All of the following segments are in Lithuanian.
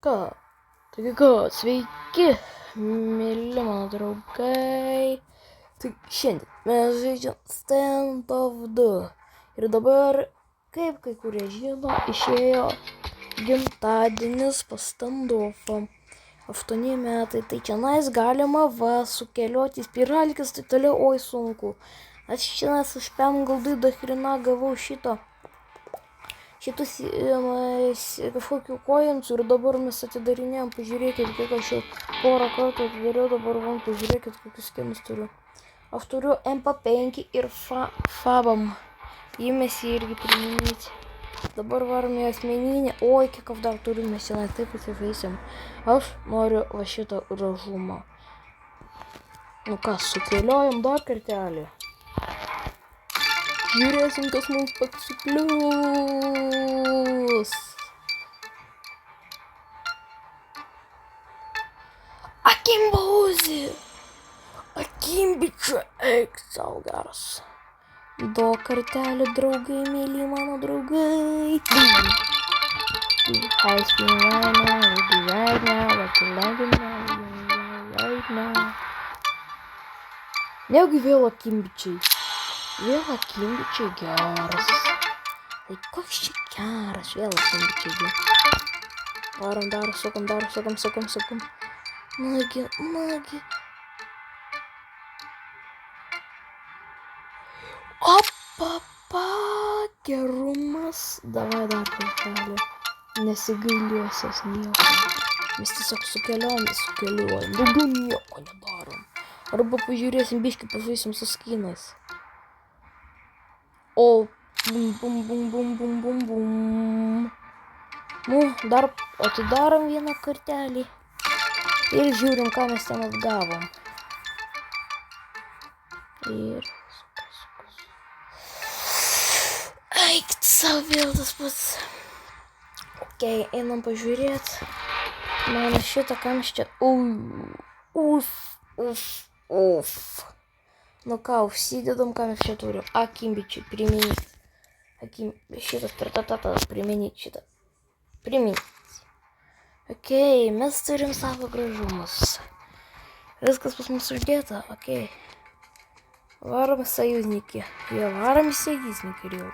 ką? Taigi ką, sveiki, mėly mano draugai. Tai šiandien mes žaidžiam Stand of 2. Ir dabar, kaip kai kurie žino, išėjo gimtadienis pas Standoffą. 8 metai, tai čianais galima sukelioti spiralkis, tai toliau, oi sunku. Aš čianais už pem galdai dachrina gavau šitus kažkokių koinsų ir dabar mes atidarinėjom, pažiūrėkit, kiek aš jau porą kartų atidariau, dabar man pažiūrėkit, kokius skinus turiu. Aš turiu MP5 ir Fabam, jį mes jį irgi priminyti. Dabar varom į asmeninį, oi, kiek aš dar turiu, mes senai taip atsižaisim. Aš noriu va šitą gražumą. Nu ką, sukeliojam dar kartelį. Žiūrėsim, kas mums pasiklius. Akimba Uzi. Akimbičia, eik sau geras. Du kartelį, draugai, mėly mano draugai. Right now. Negi vėl akimbičiai. Vėl akimbičiai geras. Tai koks čia geras, vėl akimbičiai geras. Varom dar, sukam. Nagi. Opa, gerumas. Davai dar kartelį. Nesigailiuosios nieko. Mes tiesiog sukeliuojam. Daugiau nieko nedarom. Arba pažiūrėsim biškį, pažaisim su skinais. O, bum. Nu, dar atidarom vieną kartelį. Ir žiūrim, ką mes ten atgavom. Ir... Eik, savo vėl tas pats. Ok, einam pažiūrėt. Mano šitą kamštį. Uf. Nu ką, užsidedam, ką mes čia turim. Akimbičiai, priminyti. Šitas, priminyti šitą. Ok, mes turim savo gražumus. Viskas pas mus uždėta, ok. Varom союзники. Varom союзники, jau.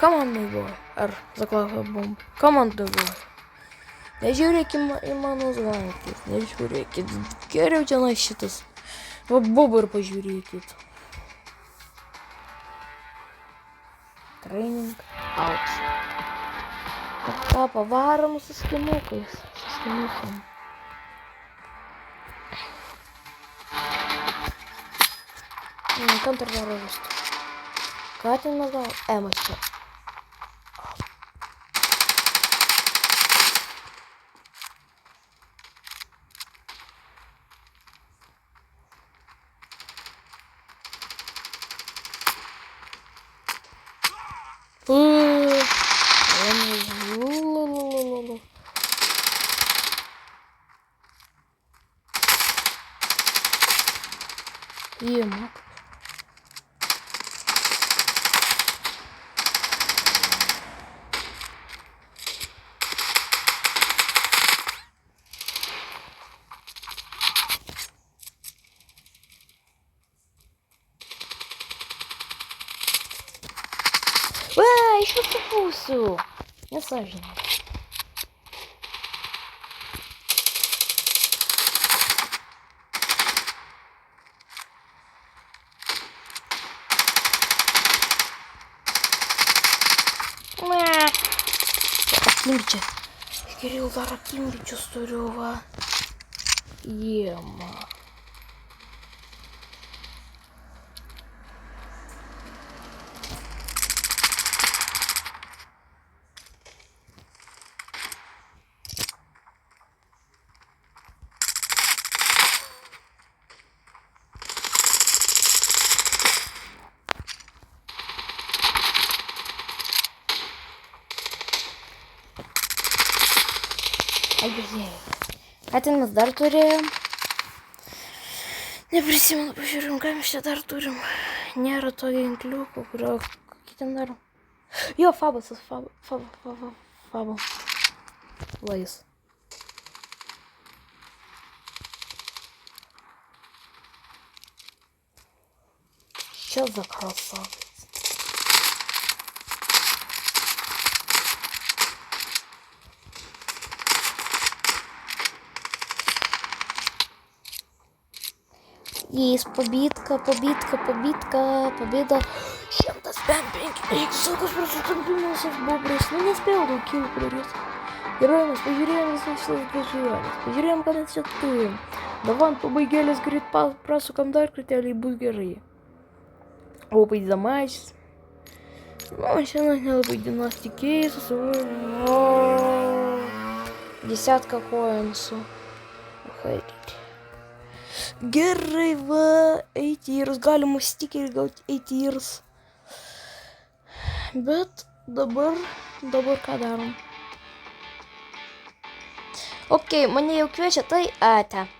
Командный бой. Ar заклавę бомбą. Командный бой. Nežiūrėkim į mano zvankį. Nežiūrėkit. Geriau tenai šitas. Va bobą ir pažiūrėkit. Training out. O ką, pavarom su skinukais. Контртеррорист. Ką ten mes gal? Emas čia. Ємак. Еще цепусу. Не сложно. Акимбича. Кирилл, dar Акимбичus turiu, va. Jėma. Ką ten mes dar turėjom? Neprisimenu, pažiūrėjom, ką mes čia dar turim. Nėra to ginkliuko, kurio... Kokį ten darom? Jo, Fabas. Fabo. Лейс. Що за красавець? Есть победка, победа. Чем-то спампинг. Эх, сука, просто столкнулся в бобрис. Ну не успел до килл прорез. Героям, потеряем конец ты. Даван побегали, говорит, прасу камдар, критяли бургеры. Опыт за матч. Ну, сейчас надо быть династии кейсов. Десятка коинсу. Уходить. Gerai, va, 8 years, galima stikerį gauti 8 years. Bet dabar ką darom? Ok, mane jau kviečia, tai ate.